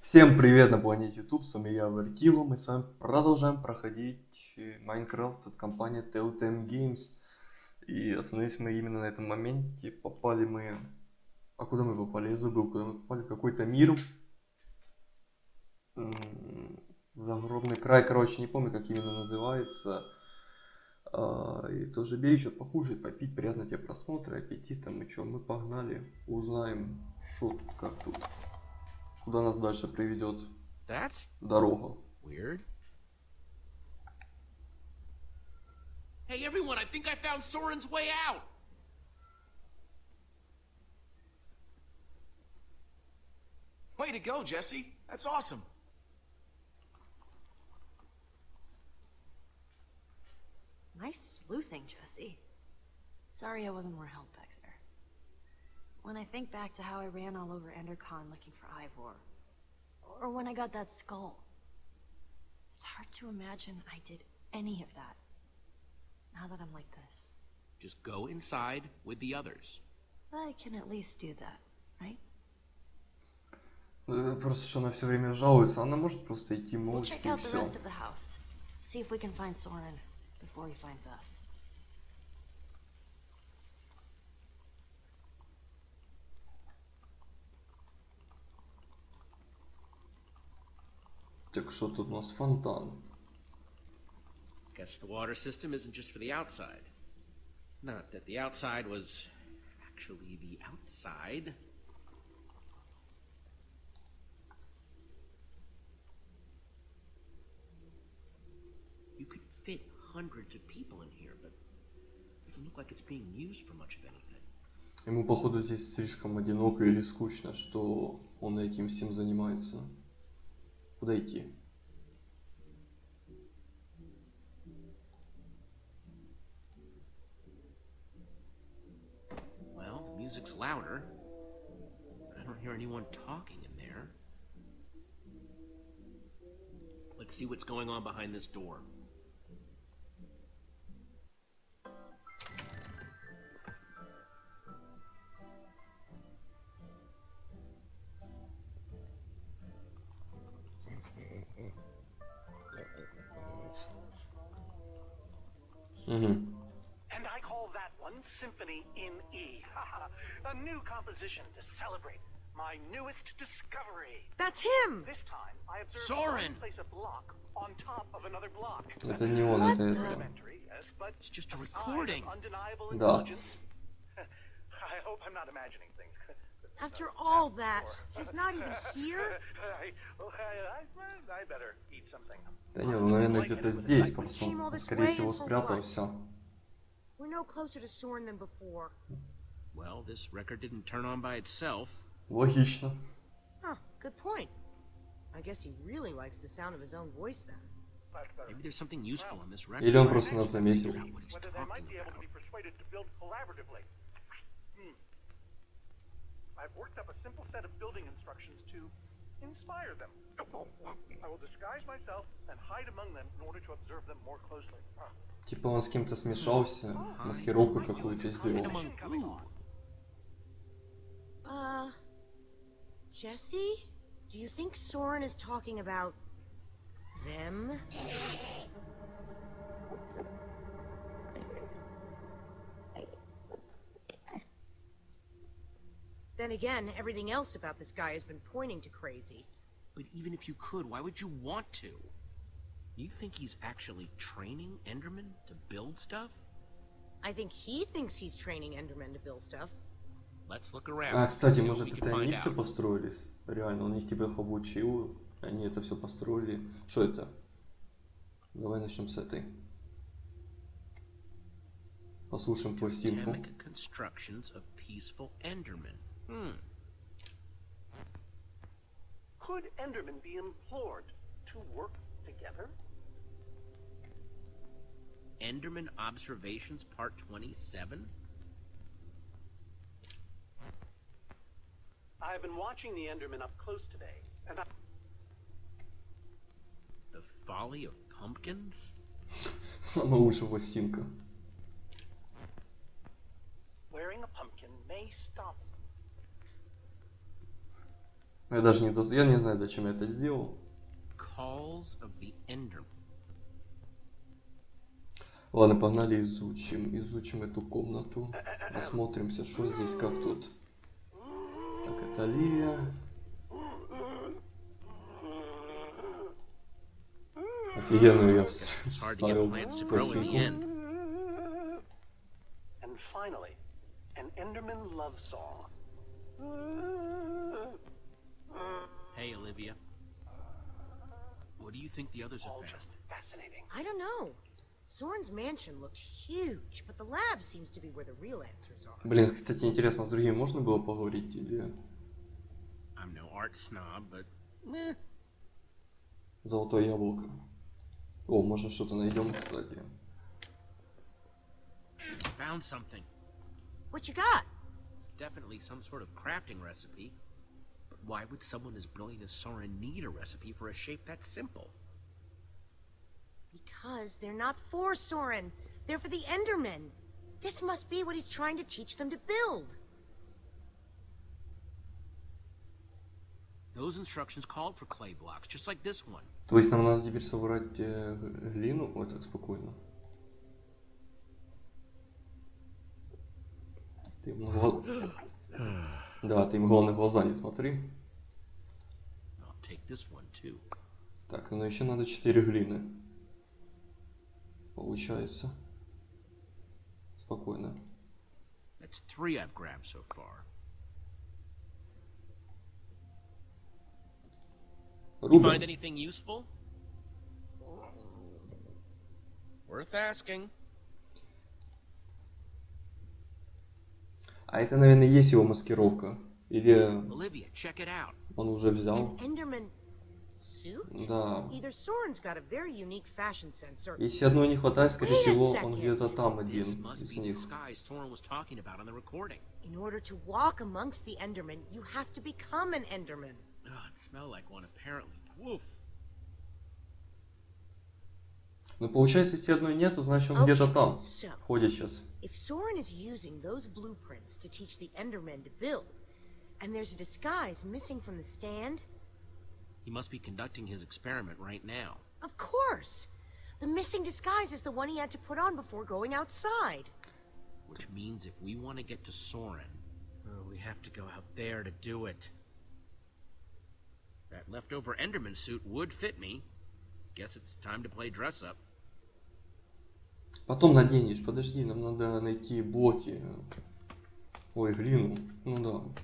Всем привет на планете YouTube, с вами я, Вертило. Мы с вами продолжаем проходить Майнкрафт от компании Telltale Games. И остановились мы именно на этом моменте. Попали мы... А куда мы попали? Я забыл, куда мы попали. Какой-то мир. Загробный край, короче, не помню, как именно называется. И тоже бери что-то покушать, попить, приятного тебе просмотра, аппетита. Мы что, мы погнали, узнаем, что как тут. Куда нас дальше приведет дорога. Weird. Hey everyone, I think I found Soren's way out. Way to go, Jesse. That's awesome. Nice sleuthing, Jesse. Sorry I wasn't more help back there. When I think back to how I ran all over Endercon looking for Ivor, or when I got that skull, it's hard to imagine I did any of that, now that I'm like this. Just go inside with the others. I can at least do that, right? Просто что она все время жалуется, она может просто идти We'll молча check и out the все. rest of the house. See if we can find Soren before he finds us. Так что тут у нас фонтан. Guess the water system isn't just for the outside. Not that the outside was actually the outside. You could fit hundreds of people in here, but it doesn't look like it's being used for much of anything. Ему, походу, здесь слишком одиноко или скучно, что он этим всем занимается. Куда идти? Well, the music's louder, but I don't hear anyone talking in there. Let's see what's going on behind this door. And I call that one Symphony in E. A new composition to celebrate my newest discovery. That's him! This time, I observed Soren! one place a block on top of another block. Это не он, это это. Elementary, yes, but It's just a sign of recording. undeniable Да. intelligence. I hope I'm not imagining things. After all that, he's not even here? I better eat something. Да не, он, наверное, где-то здесь, просто он, скорее всего, спрятался. We're no closer to Soren than before. Well, this record didn't turn on by itself. Логично. Huh, good point. I guess he really likes the sound of his own voice then. Maybe there's something useful in this record. Или он просто нас заметил. Figure out what he's Whether they might talking be able to about. be persuaded to build collaboratively. I've worked up a simple set of building instructions to inspire them. I will disguise myself and hide among them in order to observe them more closely. Типа он с кем-то смешался, маскировку какую-то сделал. Jesse? Do you think Soren is talking about them? Then again, everything else about this guy has been pointing to crazy. But even if you could, why would you want to? You think he's actually training Endermen to build stuff? I think he thinks he's training Endermen to build stuff. Let's look around. А, кстати, see what может we can это они find все out. построились? Реально, он их тебя их обучил, они это все построили. Что это? Давай начнем с этой. Послушаем пластинку. Totemic constructions of peaceful Endermen. Could Endermen be implored to work together? Enderman Observations Part 27? I've been watching the Endermen up close today, and The Folly of Pumpkins? Самая лучшая пластинка. wearing a pumpkin may stop Я не знаю, зачем я это сделал. Calls of the Enderman. Ладно, погнали изучим эту комнату. Осмотримся, что здесь, как тут. Так, это Ливия. Офигенно я It's hard to get вставил plants to grow in the косынку. end. And finally, an Enderman love song. Hey, Olivia. What do you think the others have All found? just fascinating. I don't know. Soren's mansion looks huge, but the lab seems to be where the real answers are. Блин, кстати, интересно, с другими можно было поговорить или... I'm no art snob, but meh. Золотое яблоко. О, можно что-то найдем, кстати. Found something. What you got? It's definitely some sort of crafting recipe. But why would someone as brilliant as Soren need a recipe for a shape that simple? Because they're not for Soren. They're for the Endermen. This must be what he's trying to teach them to build. Those instructions called for clay blocks, just like this one. То есть нам надо теперь собрать глину? Ой, так спокойно. Ты ему Да, ты ему главное глаза не смотри. I'll take this one too. Так, ну еще надо 4 глины. Получается. Спокойно. That's 3 I've grabbed so far. You find Рубим. anything useful? Worth asking. А это, наверное, есть его маскировка. Или Olivia, check it out. он уже взял. An Enderman suit? Да. Either Soren's got a very unique fashion sense, or Если одной не хватает, скорее Wait a всего, second. он где-то там This один must из be the них. disguise Soren was talking about on the recording. in order to walk amongst the Endermen, you have to become an Enderman. Oh, it smelled like one apparently. Woof. Но получается, если одной нету, значит он где-то там So, ходит сейчас. if Soren is using those blueprints to teach the Endermen to build, and there's a disguise missing from the stand, He must be conducting his experiment right now. of course! The missing disguise is the one he had to put on before going outside. Which means if we want to get to Soren, we have to go out there to do it. That leftover Enderman suit would fit me. Guess it's time to play dress up. Потом наденешь. Подожди, нам надо найти блоки. Ой, глину. Ну да.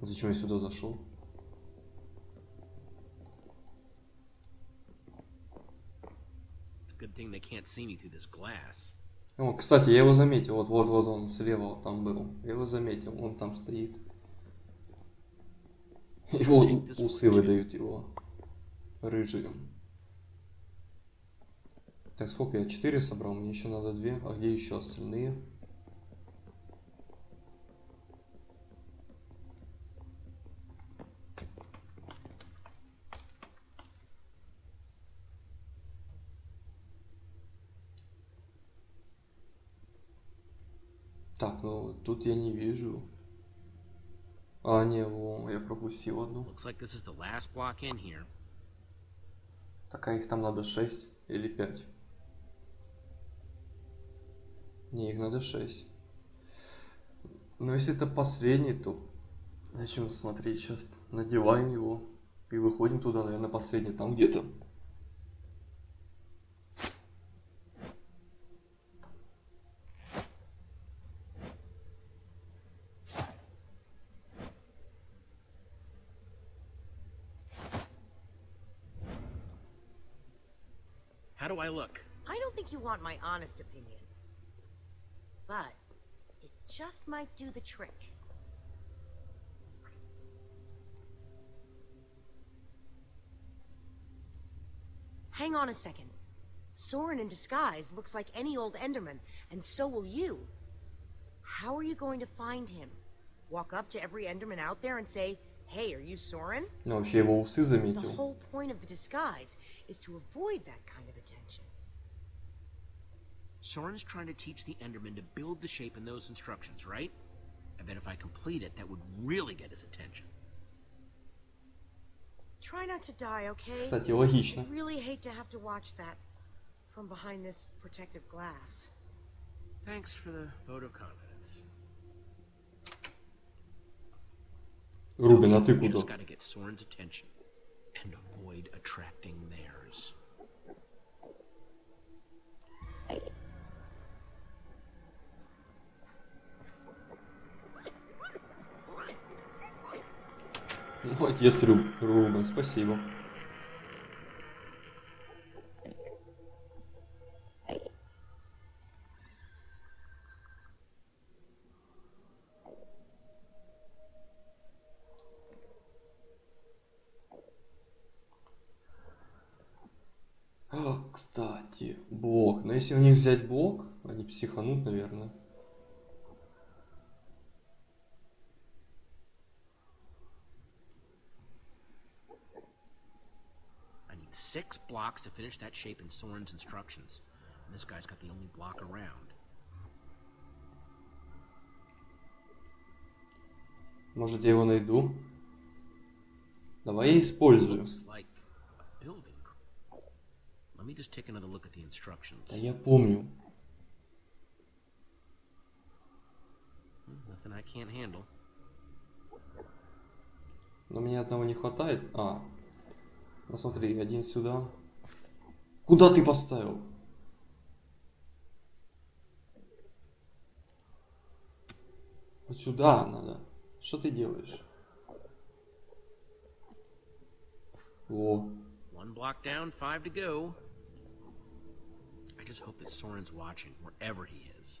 Зачем я сюда зашел? It's a good thing they can't see me through this glass. О, кстати, я его заметил. Вот он слева вот там был. Я его заметил. Он там стоит. Его усы выдают его. Рыжие. Так, сколько я? 4 собрал? Мне еще надо 2. А где еще остальные? Так, ну тут я не вижу. А, не, во, я пропустил одну. Looks like this is the last block in here. Так, а их там надо 6 или 5? Не, их надо 6. Но если это последний, то зачем смотреть? Сейчас надеваем его и выходим туда, наверное, последний, там где-то. How do I look? I don't think you want my honest opinion. But it just might do the trick. Hang on a second. Soren in disguise looks like any old Enderman, and so will you. How are you going to find him? Walk up to every Enderman out there and say, "Hey, are you Soren?" Ну, вообще его усы The заметил. whole point of the disguise is to avoid that kind of attention. Soren's trying to teach the Enderman to build the shape in those instructions, right? I bet if I complete it, that would really get his attention. Try not to die, okay? Кстати, логично. I really hate to have to watch that from behind this protective glass. Thanks for the vote of confidence. Рубин, а ты куда? Just gotta get Soren's attention and avoid attracting theirs. Молодец, Рубин, спасибо. Кстати, блок. Но если у них взять блок, они психанут, наверное. I need 6 blocks to finish that shape in Soren's instructions. And this guy's got the only block around. Может, я его найду? Давай я использую. Looks like a building. Let me just take another look at the instructions. Да я помню. Nothing I can't handle. Но мне одного не хватает. Ну смотри, один сюда. Куда ты поставил? Вот сюда надо. Что ты делаешь? О. 1 block down, 5 to go. I just hope that Soren's watching, wherever he is.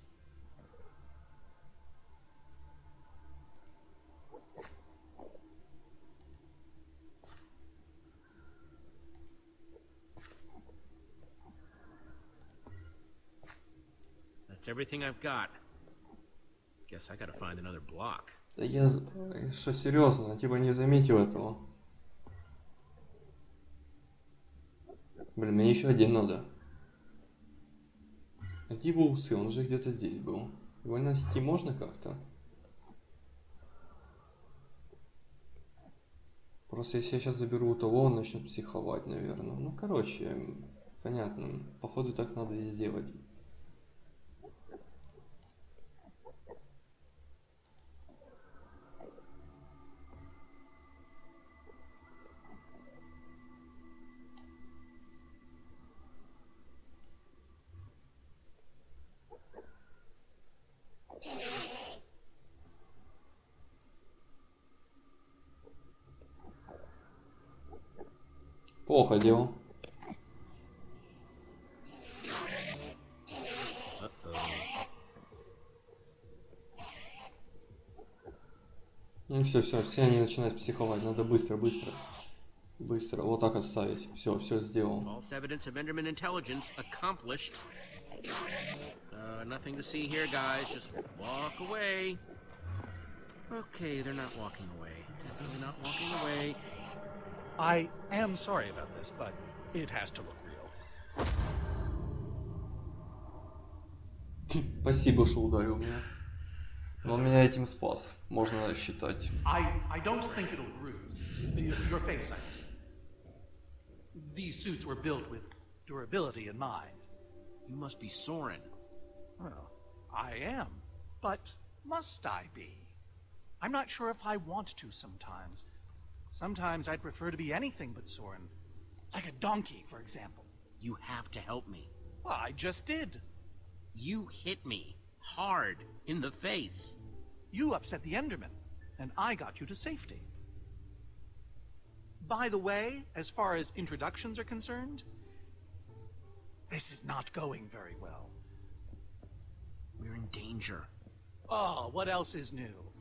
That's everything I've got. Guess I gotta find another block. Да я... Что, серьезно? Типа не заметил этого. Блин, мне еще один надо. Где его усы? Он же где-то здесь был. Его найти можно как-то? Просто если я сейчас заберу у того, он начнет психовать, наверное. Ну, короче, понятно. Походу так надо и сделать. Плохо делал. Ну все они начинают психовать. Надо быстро. Быстро. Вот так оставить. Все сделал. False evidence of Enderman intelligence accomplished. Nothing to see here, guys. Just walk away. Okay, they're not walking away. Definitely not walking away. I am sorry about this, but it has to look real. Спасибо, что ударил меня. Но он меня этим спас. Можно считать. I don't think it'll bruise. Your face, I mean. These suits were built with durability in mind. You must be Soren. Well, I am. But must I be? I'm not sure if I want to sometimes. Sometimes I'd prefer to be anything but Soren. Like a donkey, for example. You have to help me. Well, I just did. You hit me hard in the face. You upset the Enderman, and I got you to safety. By the way, as far as introductions are concerned, this is not going very well. We're in danger. Oh, what else is new?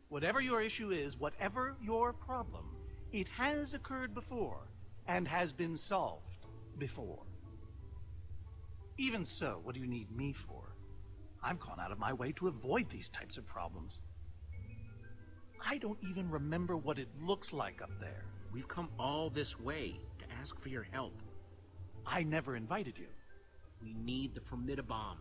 Whatever your issue is, whatever your problem, it has occurred before and has been solved before. Even so, what do you need me for? I've gone out of my way to avoid these types of problems. I don't even remember what it looks like up there. We've come all this way to ask for your help. I never invited you. We need the formidabomb.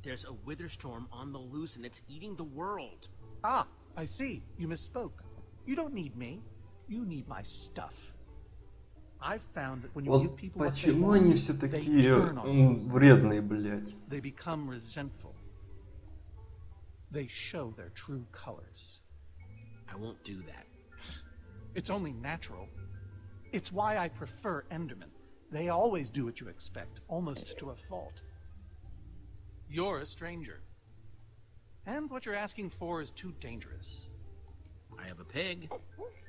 There's a wither storm on the loose and it's eating the world. Ah, I see. You misspoke. You don't need me. You need my stuff. I've found that when you give Вот people what they почему они want, все they такие turn on you. вредные, блядь? They become resentful. They show their true colors. I won't do that. It's only natural. It's why I prefer Endermen. They always do what you expect, almost to a fault. You're a stranger. And what you're asking for is too dangerous. I have a pig.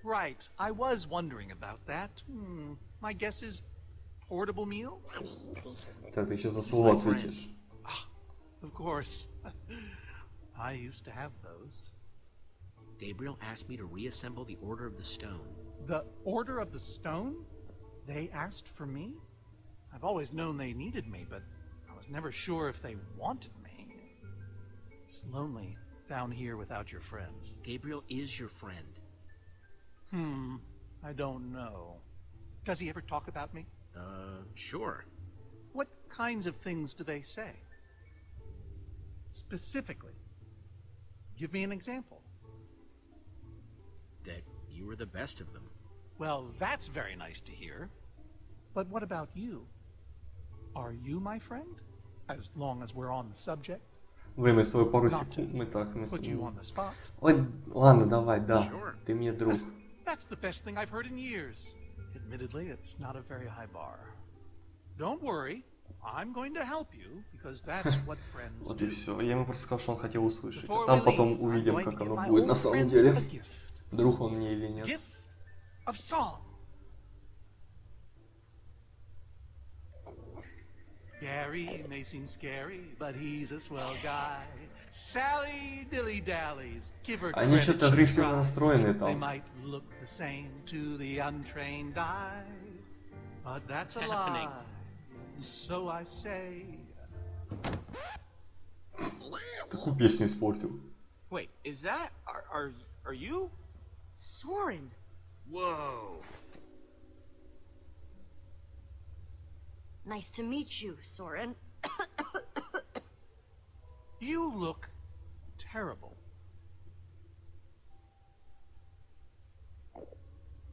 Right, I was wondering about that. My guess is portable meal? Так, ты сейчас за слово ответишь. Of course. I used to have those. Gabriel asked me to reassemble the Order of the Stone. The Order of the Stone? They asked for me? I've always known they needed me, but I was never sure if they wanted me. It's lonely down here without your friends. Gabriel is your friend. I don't know. Does he ever talk about me? Sure. What kinds of things do they say? Specifically. Give me an example. That you were the best of them. Well, that's very nice to hear. But what about you? Are you my friend? As long as we're on the subject. Время с тобой пару Not секунд, мы так, мы с Put you on тобой... the spot. Ой, ладно, давай, да. Sure. Ты мне друг. That's the best thing I've heard in years. Admittedly, it's not a very high bar. Don't worry. I'm going to help you, because that's what friends Вот и do. все. Я ему просто сказал, что он хотел услышать. Before А там we потом leave, I'm увидим, going to как give оно my будет old на самом friends деле. a gift. Друг он мне или нет. Gift of song. Gary may seem scary, but he's a swell guy. Sally dilly-dallies, give her Они credit, что-то she агрессивно tries. настроены They там. might look the same to the untrained eye, but that's a Happening. lie. So I say, Такую песню испортил. Wait, is that... Are you? Soren. Whoa. Nice to meet you, Soren. you look terrible.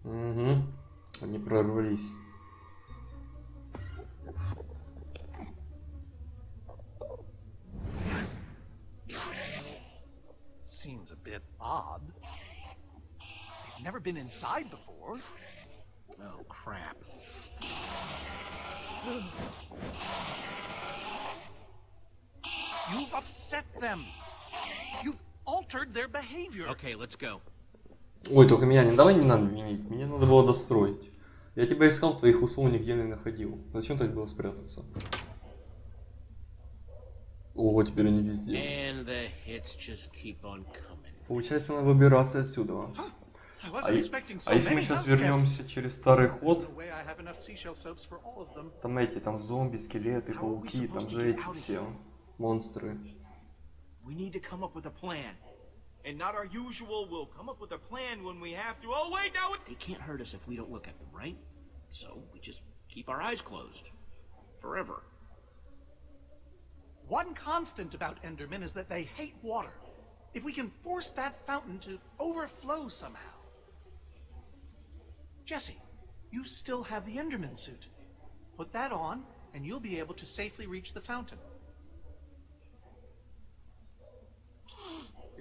Угу. Они прорвались. Seems a bit odd. I've never been inside before. Oh, crap. You've upset them. You've altered their behavior. Okay, let's go. Ой, только меня не давай, не надо винить. Мне надо было достроить. Я тебя искал, твоих услов нигде не находил. Зачем так было спрятаться? Ого, теперь они везде. And the hits just keep on coming. Получается, надо выбираться отсюда. I А, wasn't expecting so если мы many сейчас house guests. вернемся через старый There's ход, no way I have enough seashell soaps for all of them. там эти, там зомби, скелеты, How are we пауки, там supposed to же get эти out of все here? монстры. We need to come up with a plan. And not our usual, we'll come up with a plan when we have to. Oh, wait, now They can't hurt us if we don't look at them, right? So we just keep our eyes closed. Forever. One constant about Endermen is that they hate water. If we can force that fountain to overflow somehow. Jesse, you still have the Enderman suit. Put that on, and you'll be able to safely reach the fountain.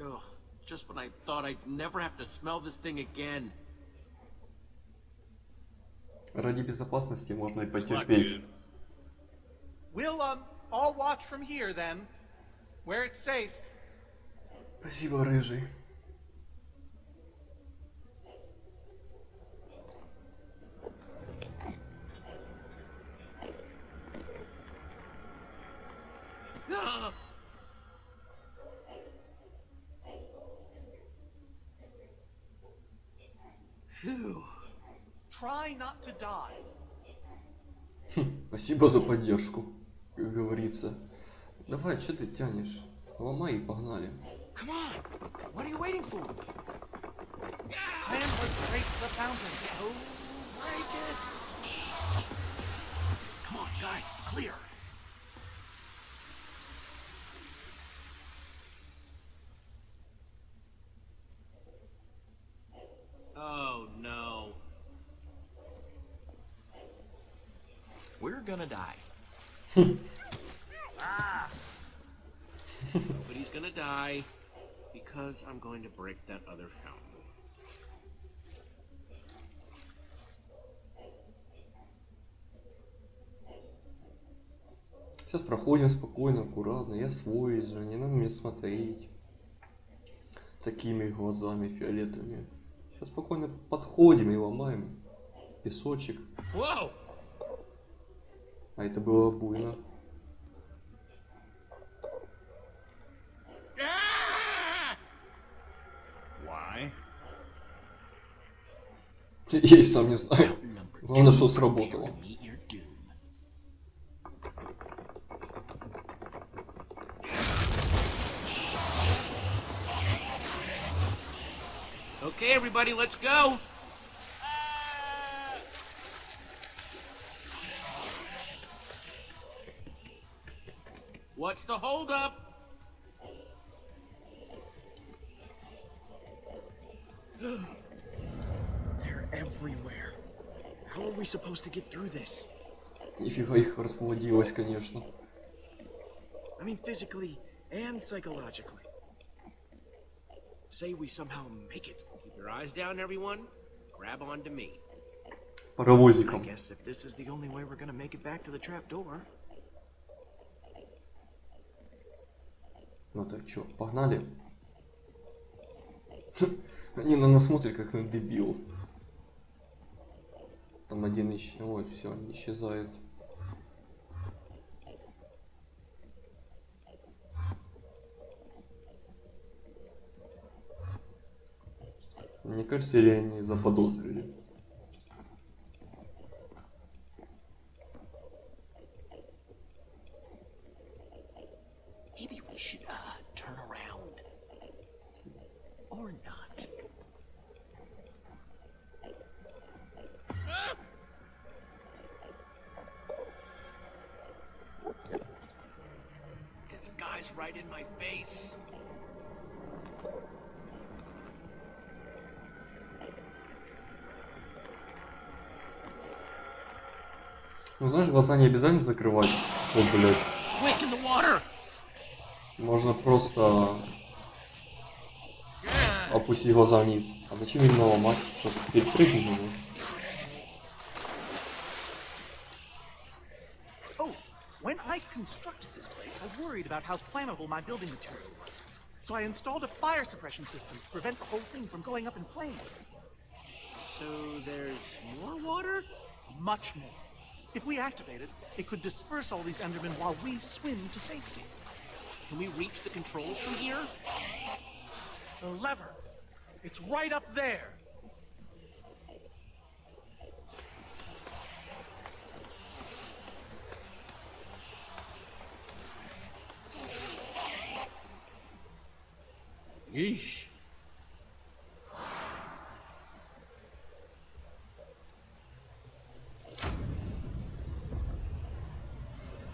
Ugh, just when I thought I'd never have to smell this thing again. Ради безопасности можно и потерпеть. We'll, all watch from here then, where it's safe. Спасибо, рыжий. Phew. Try not to die. Спасибо за поддержку, как говорится. Давай, что ты тянешь? Ломай и погнали. Come on. What are you waiting for? Plan was to break the fountain. So break it. Come on, guys, it's clear. Oh, no. We're gonna die. Nobody's gonna die because I'm going to break that other fountain. Сейчас проходим спокойно, аккуратно. Я свой же, не надо мне смотреть такими глазами фиолетовыми. Сейчас спокойно подходим и ломаем песочек. Whoa! А это было буйно. Why? Я и сам не знаю. Fountain number Главное, two. что Prepare сработало. to meet your doom. Okay, everybody, let's go. What's the holdup? They're everywhere. How are we supposed to get through this? Нифига их расплодилось, конечно. I mean, physically and psychologically. Say we somehow make it. Keep your eyes down, everyone. Grab onto me. I Паровозиком. guess if this is the only way we're gonna make it back to the trap door. Ну так чё, погнали? Они на нас смотрят как на дебил. Там один ой, все, они исчезают. Мне кажется, или они заподозрили. Maybe we should turn around. Or not. This guy's right in my face. Ну знаешь, глаза не обязательно закрывать. О, блядь. Quick, in the water! Можно просто опустить глаза вниз. А зачем именно ломать? Что, перепрыгнуть не может? Oh, when I constructed this place, I worried about how flammable my building material was. So I installed a fire suppression system to prevent the whole thing from going up in flames. So there's more water? Much more. If we activate it, it could disperse all these Endermen while we swim to safety. Can we reach the controls from here? The lever. It's right up there. Yeesh.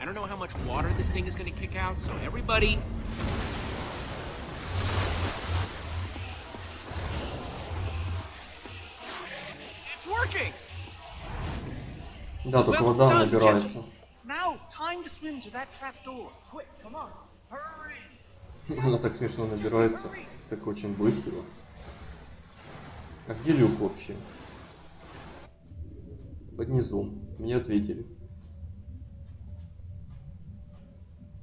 I don't know how much water this thing is going to kick out, so everybody... It's working! Да, только Well вода done, набирается. Jesse. Now, time to swim to that trap door. Quick, come on. Hurry. Она так смешно набирается. Так очень быстро. А где люк вообще? Под низом. Мне ответили.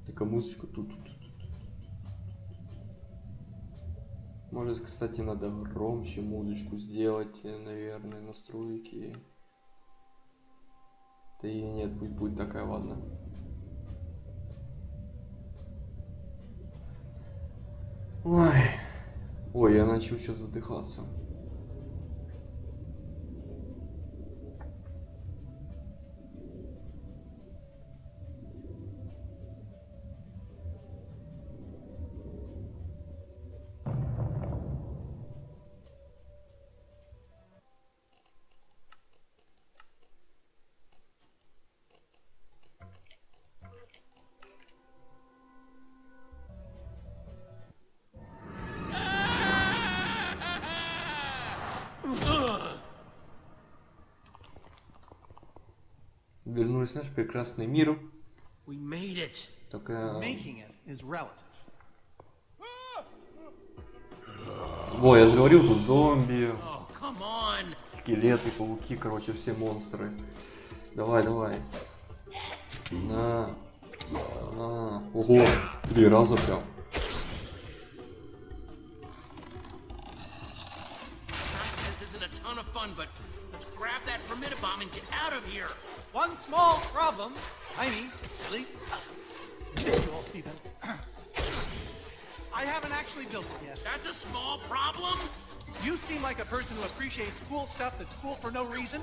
Так, а музычка тут. Может, кстати, надо громче музычку сделать, наверное, настройки. Да и нет, пусть будет такая, ладно. Ой, ой, я начал что-то задыхаться. сквозь наш прекрасный мир. We made it. Только... Making it is relative. Во, я же говорил, тут зомби, Oh, come on. скелеты, пауки, короче, все монстры. Давай, давай. На. На. Ого, 3 раза прям. This isn't a ton of fun, but let's grab that bomb and get out of here. One small problem. Tiny, silly, minuscule even. I haven't actually built it yet. That's a small problem. You seem like a person who appreciates cool stuff that's cool for no reason.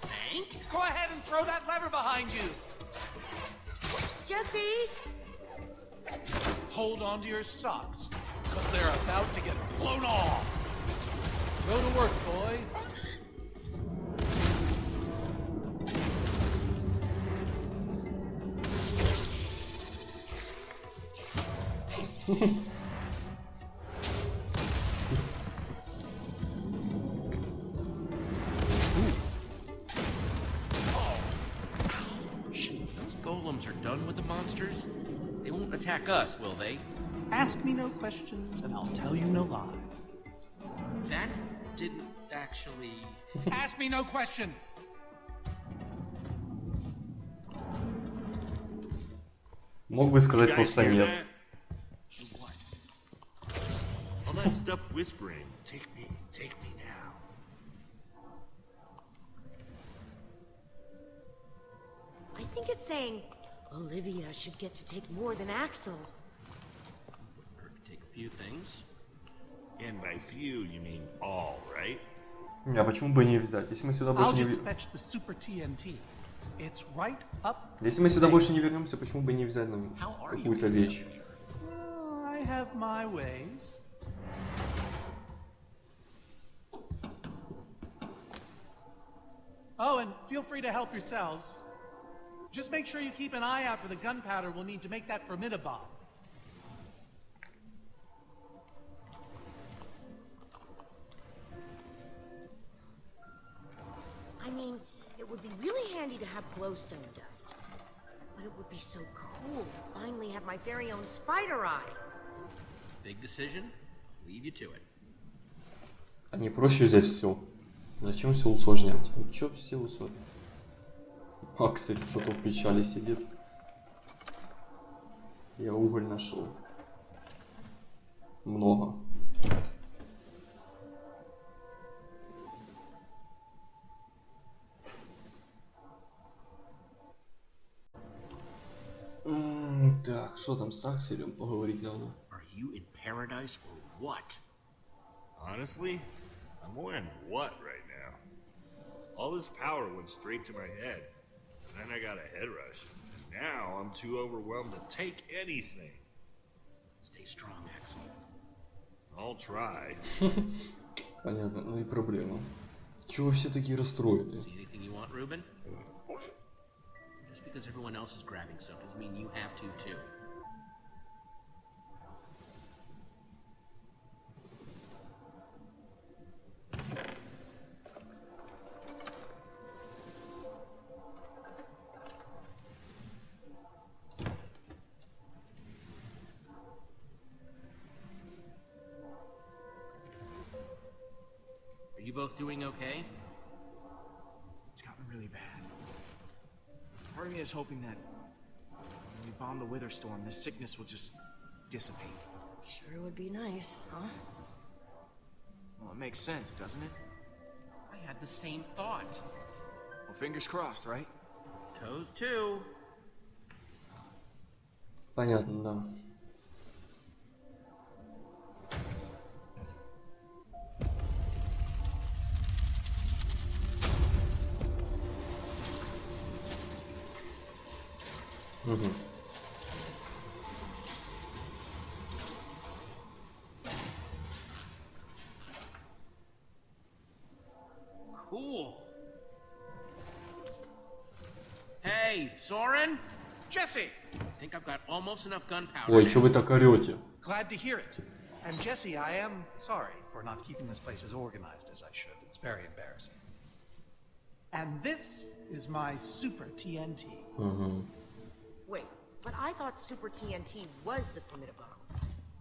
Hank? Go ahead and throw that lever behind you. Jesse! Hold on to your socks, because they're about to get blown off. Go to work, boys. Those golems are done with the monsters. They won't attack us, will they? Ask me no questions, and I'll tell you no lies. That didn't actually... Ask me no questions. Мог бы сказать просто нет. What? All that stuff whispering. Take me now. I think it's saying Olivia should get to take more than Axel. Or take a few things. And by few, you mean all, right? Не, а почему бы не взять? Если мы сюда больше I'll не... just fetch the super TNT. It's right up. Если мы сюда больше не вернемся, почему бы не взять нам какую-то вещь? I have my ways. Oh, and feel free to help yourselves. Just make sure you keep an eye out for the gunpowder we'll need to make that formidabomb. I mean, it would be really handy to have glowstone dust. But it would be so cool to finally have my very own spider eye. Big decision. Leave you to it. А не проще взять все. Зачем все усложнять? Ну чё все усложнять? Аксель что-то в печали сидит. Я уголь нашел. Много. Так, что там с Акселем поговорить надо? Are you in paradise or what? Honestly, I'm wearing what right now? All this power went straight to my head. And then I got a head rush. And now I'm too overwhelmed to take anything. Stay strong, Axel. I'll try. Понятно, ну и проблема. Чего вы все такие расстроенные? See anything you want, Ruben? Just because everyone else is grabbing stuff doesn't mean you have to too. Are you both doing okay? It's gotten really bad. Part of me is hoping that when we bomb the Wither Storm, this sickness will just dissipate. Sure would be nice, huh? Well, it makes sense, doesn't it? I had the same thought. Well, fingers crossed, right? Toes too. Понятно, да. Угу. Cool. Hey, Soren? Jesse! I think I've got almost enough gunpowder. Ой, что вы так орете? Glad to hear it. And Jesse, I am sorry for not keeping this place as organized as I should. It's very embarrassing. And this is my Super TNT. Угу. Wait, but I thought Super TNT was the Formidabomb.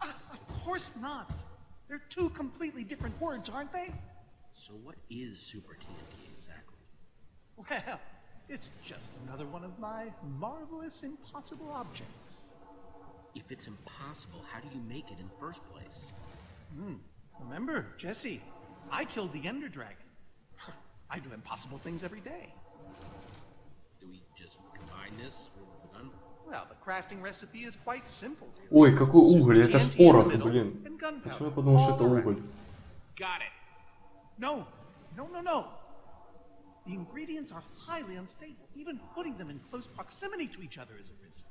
Of course not. They're two completely different words, aren't they? So what is Super TNT exactly? Well, it's just another one of my marvelous impossible objects. If it's impossible, how do you make it in the first place? Remember, Jesse, I killed the Ender Dragon. I do impossible things every day. Do we just combine this with the gun? Well, the crafting recipe is quite simple. Ой, какой уголь, это ж TNT in the порох, middle блин. and gunpowder Почему я подумал, что это all around. уголь? Got it. No. The ingredients are highly unstable. Even putting them in close proximity to each other is a risk.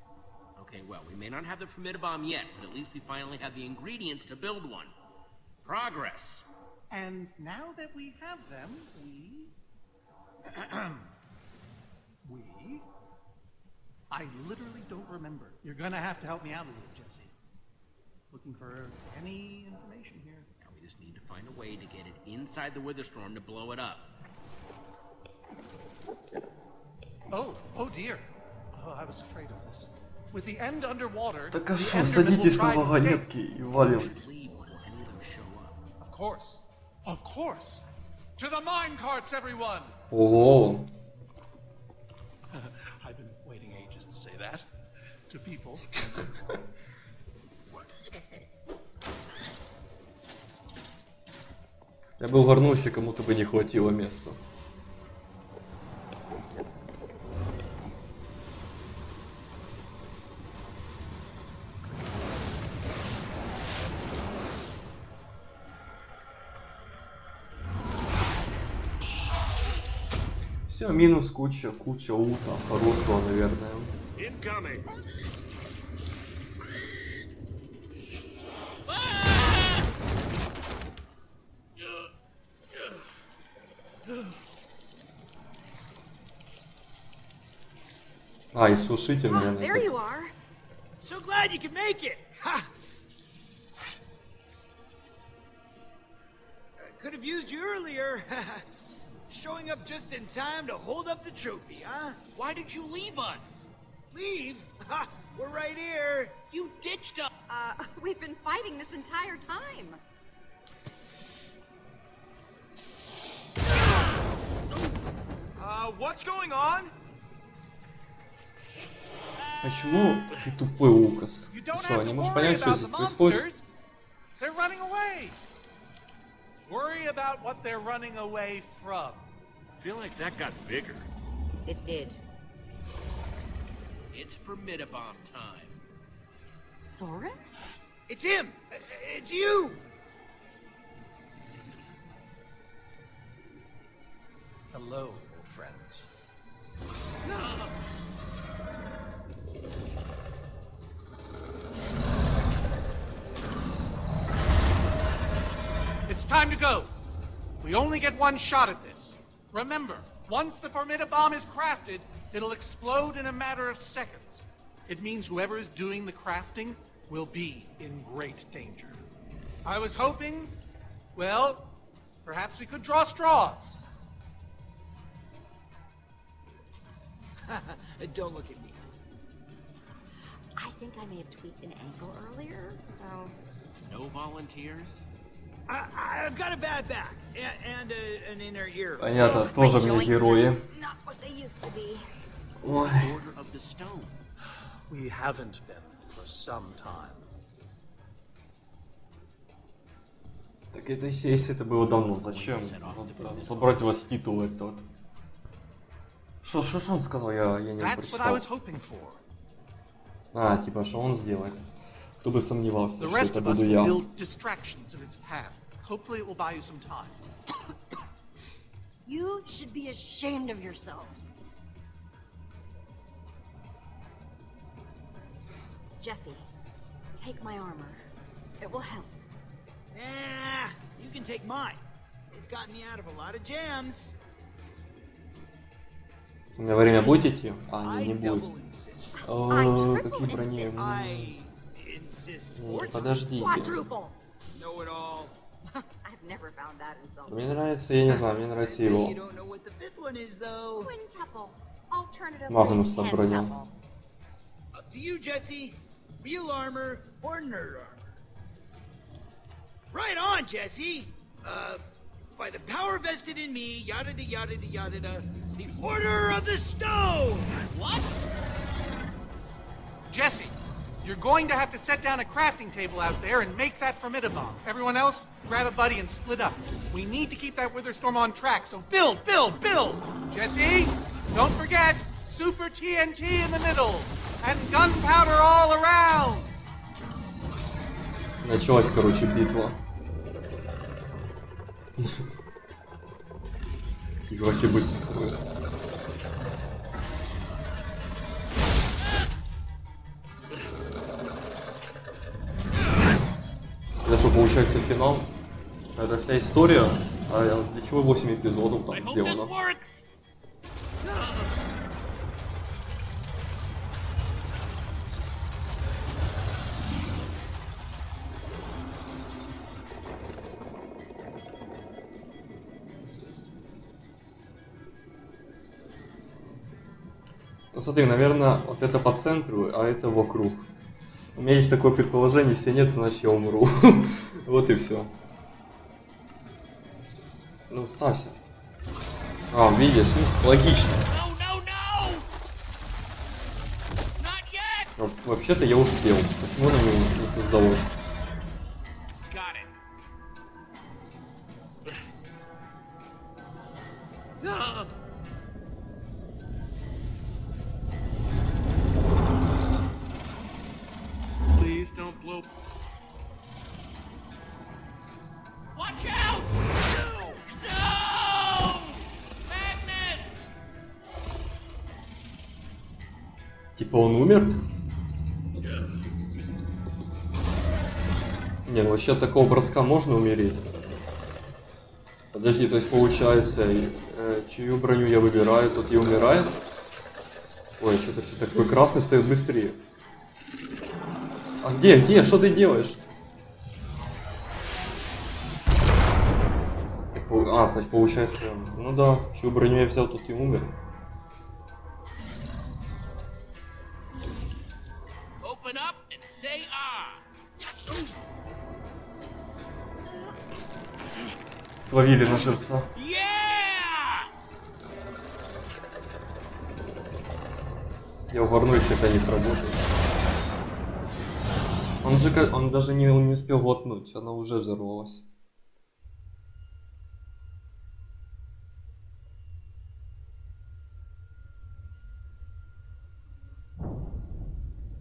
Okay, well, we may not have the Formidabomb yet, but at least we finally have the ingredients to build one. Progress. And now that we have them, I literally don't remember. You're gonna have to help me out a little, Jesse. Looking for any information here. Now we just need to find a way to get it inside the Witherstorm to blow it up. Oh dear. Oh, I was afraid of this. With the end underwater, Так а the шо, Endermen садитесь will на try to escape. вагонетки и валим. Flee before any of them show up. Of course. To the mine carts, everyone! Ого. I've been waiting ages to say that to people. Я бы угорнулся, кому-то бы не хватило места. Все, минус куча лута, хорошего, наверное. Incoming. А, и сушитель, Oh, наверное. there этот. you are. So glad you could make it! Ha! Could have used you earlier. Showing up just in time to hold up the trophy, huh? Why did you leave us? Leave? Ha! We're right here. You ditched us! We've been fighting this entire time. What's going on? Почему ты тупой, Лукас? You Ты don't что, have не to можешь worry понять, что about здесь the происходит? monsters. They're running away. Worry about what they're running away from. I feel like that got bigger. It did. It's Formidabomb time. Soren? It's him! It's you! Hello, old friends. It's time to go. We only get one shot at this. Remember, once the Formidabomb is crafted, it'll explode in a matter of seconds. It means whoever is doing the crafting will be in great danger. I was hoping, well, perhaps we could draw straws. Don't look at me. I think I may have tweaked an ankle earlier, so... No volunteers? I've got a bad back and an inner ear. Понятно, тоже мне Joints are герои. just not what they used to be. Ой. Order of the Stone. We haven't been for some time. Так это если это было давно, зачем? Надо забрать у вас титул этот. Что он сказал? Я не That's what I was прочитал. hoping for. А, типа, что он сделает? Кто бы сомневался, The что rest это of us буду will я. build distractions in its path. Hopefully it will buy you some time. You should be ashamed of yourselves. Jesse, take my armor. It will help. Nah, you can take mine. It's gotten me out of a lot of jams. У меня время будет идти? А, I не будет. double insist. О, какие брони. I insist. Подождите. Quadruple. Know it all. I've never found that insulting. Мне нравится, я не знаю, мне нравится его. You don't know what the fifth one is, though. Quintuple. Alternatively, Магнуса броня. quintuple. Up to you, Jesse. Real armor or nerd armor? Right on, Jesse. By the power vested in me, yada da yada da yada da, the Order of the Stone. What? Jesse, you're going to have to set down a crafting table out there and make that formidabomb. Everyone else, grab a buddy and split up. We need to keep that Witherstorm on track, so build, build, build! Jesse, don't forget, Super TNT in the middle, and gunpowder all around! Началась, короче, битва. Его себе быстро. Это что, получается финал? Это вся история? А для чего 8 эпизодов там сделано? Ну смотри, наверное, вот это по центру, а это вокруг. У меня есть такое предположение, если нет, значит я умру. Вот и все. Ну, ставься. А, видишь, ну, логично. Вообще-то я успел. Почему оно не создалось? Please don't blow. Watch out! No! No! Magnus! Типа он умер? Не, ну вообще от такого броска можно умереть. Подожди, то есть получается, чью броню я выбираю, тот и умирает? Ой, что-то все такое красный стоит быстрее. А где? Что ты делаешь? А, значит, получается, ну да, чью броню я взял, тот и умер. Open up and say ah! Словили на живца. Yeah! Я угорну, если это не сработает. Он даже не успел глотнуть, она уже взорвалась.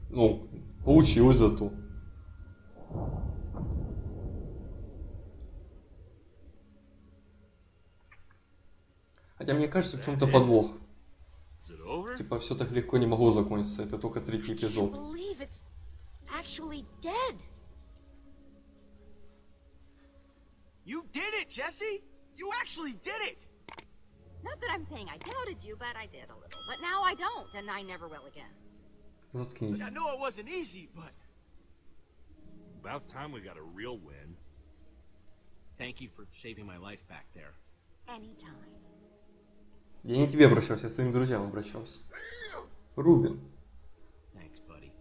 Ну, получилось зато. Хотя мне кажется, в чем-то подвох. Типа, все так легко не могло закончиться. Это только третий эпизод. Actually dead. You did it, Jesse! You actually did it! Not that I'm saying I doubted you, but I did a little. But now I don't, and I never will again. Заткнись. I know it wasn't easy, but About time we got a real win. Thank you for saving my life back there. Anytime. Я не тебе обращался, я своим друзьям обращался. Рубин. Thanks, buddy.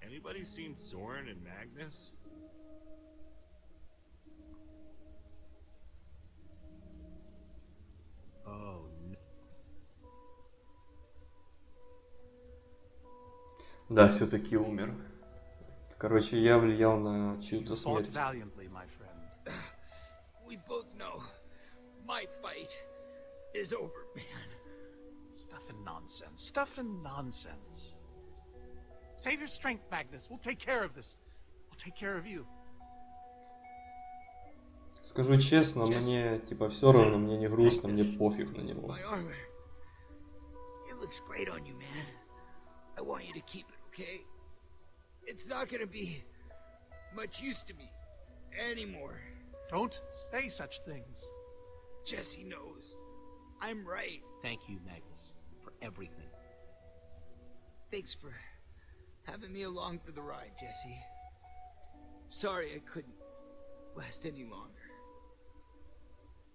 Anybody seen Soren and Magnus? Oh, no. Да, все-таки умер. Короче, я влиял на чью-то You fought смерть. valiantly, my friend. We both know my fight is over, man. Stuff and nonsense. Stuff and nonsense. Save your strength, Magnus. We'll take care of this. We'll take care of you. Скажу честно, мне типа все равно, мне не грустно, мне пофиг на него. My armor. It looks great on you, man. I want you to keep it, okay? It's not gonna be much use to me anymore. Don't say such things. Jesse knows. I'm right. Thank you, Magnus, for everything. Thanks for having me along for the ride, Jesse. sorry I couldn't last any longer.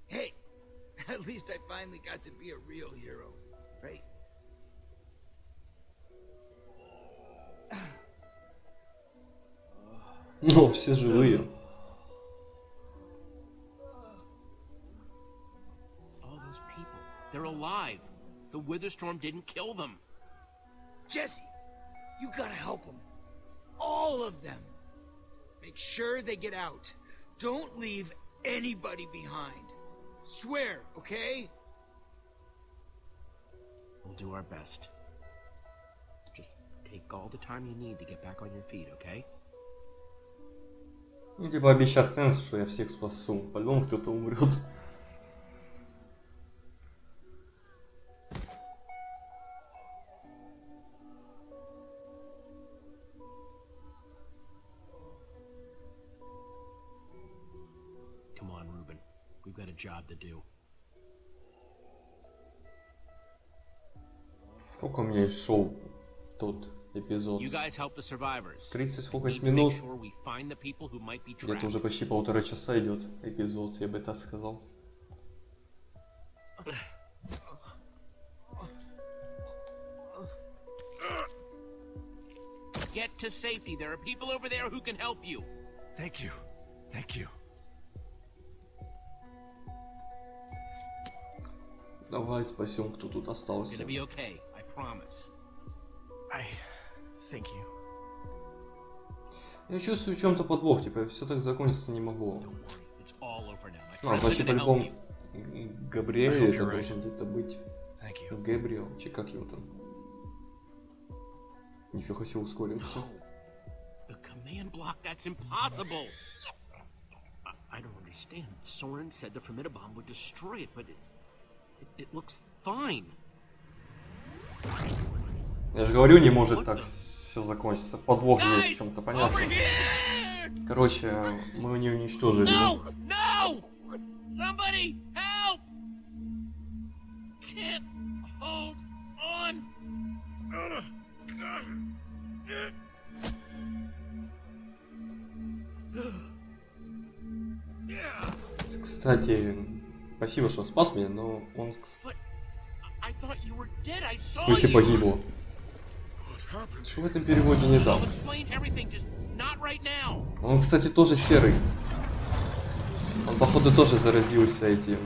Hey, at least I finally got to be a real hero, right? Ну, все живые. All those people, they're alive. The Witherstorm didn't kill them. Jesse, you gotta help them. All of them. Make sure they get out. Don't leave anybody behind. Swear, okay? We'll do our best. Just take all the time you need to get back on your feet, okay? Ну, типа обещать Сенс, что я всех спасу. По-любому кто-то умрет. Come on, Ruben. We've got a job to do. Сколько у меня есть шоу тот эпизод? You guys help the survivors. 30 сколько We need to минут? make sure we find the people who might be Где-то trapped. уже почти 1,5 часа идет эпизод, я бы так сказал. Get to safety. There are people over there who can help you. Thank you. Thank you. Давай спасем, кто тут It's остался. gonna be okay. I promise. Thank you. Я чувствую в чем-то подвох, типа все так закончиться не могло. Don't worry. It's all over now. My А, friends are значит, gonna help по-любому you. Габриэль I hope это you're right. должен где-то быть. Thank you. Габриэл, чи как его там? Нифига себе ускорился. No. The command block, that's impossible. I don't understand. Soren said the Formidabomb would destroy it, but it looks fine. Я же говорю, не может What так the- все закончиться. Подвох есть в Guys, чем-то, over понятно. here! Короче, мы не уничтожили. No! No! Somebody help! Can't hold on. Ugh. Кстати, спасибо, что спас меня, но он But I thought you were dead. I в saw смысле you. погибло. Что в этом переводе не так? I'll explain everything, just not right now. Он, кстати, тоже серый. Он, походу, тоже заразился этим.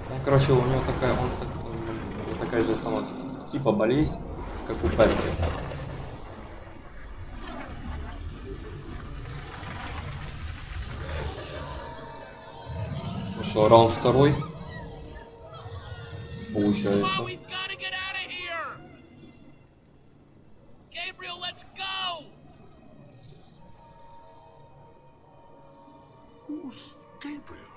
Ну, короче, у него такая, у него такая же сама типа болезнь, как у Пеппи. Ну что, раунд второй? Получается. Come on, we've got to get out of here. Gabriel, let's go. Who's Gabriel?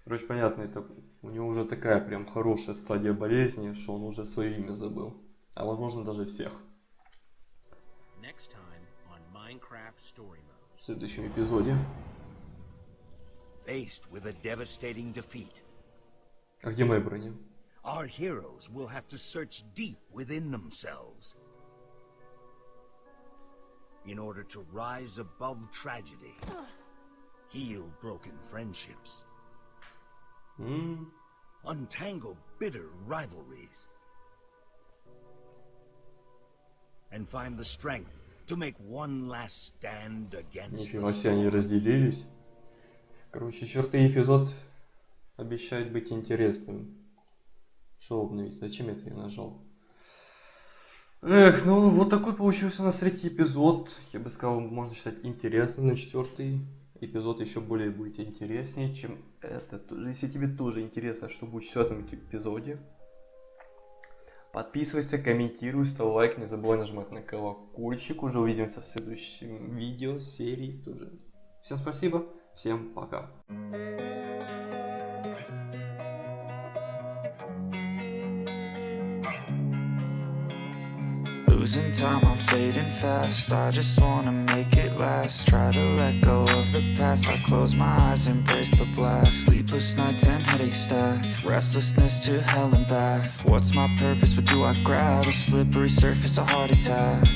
Короче, понятно, это у него уже такая прям хорошая стадия болезни, что он уже свое имя забыл. А возможно даже всех. Next time on Minecraft Story Mode. В следующем эпизоде. Faced with a devastating defeat, А где моя броня? our heroes will have to search deep within themselves in order to rise above tragedy, heal broken friendships, untangle bitter rivalries, and find the strength to make one last stand against Нифига the себе, они разделились. Короче, 4-й эпизод обещает быть интересным. Что обновить? Зачем это я нажал? Эх, ну вот такой получился у нас 3-й эпизод. Я бы сказал, можно считать интересным. На 4-й эпизод еще более будет интереснее, чем этот. Если тебе тоже интересно, что будет в 4-м эпизоде, подписывайся, комментируй, ставь лайк, не забывай нажимать на колокольчик. Уже увидимся в следующем видео, серии тоже. Всем спасибо, всем пока. Losing time, I'm fading fast. I just wanna make it last. Try to let go of the past. I close my eyes, embrace the blast. Sleepless nights and headaches stack. Restlessness to hell and back. What's my purpose? What do I grab? A slippery surface, a heart attack.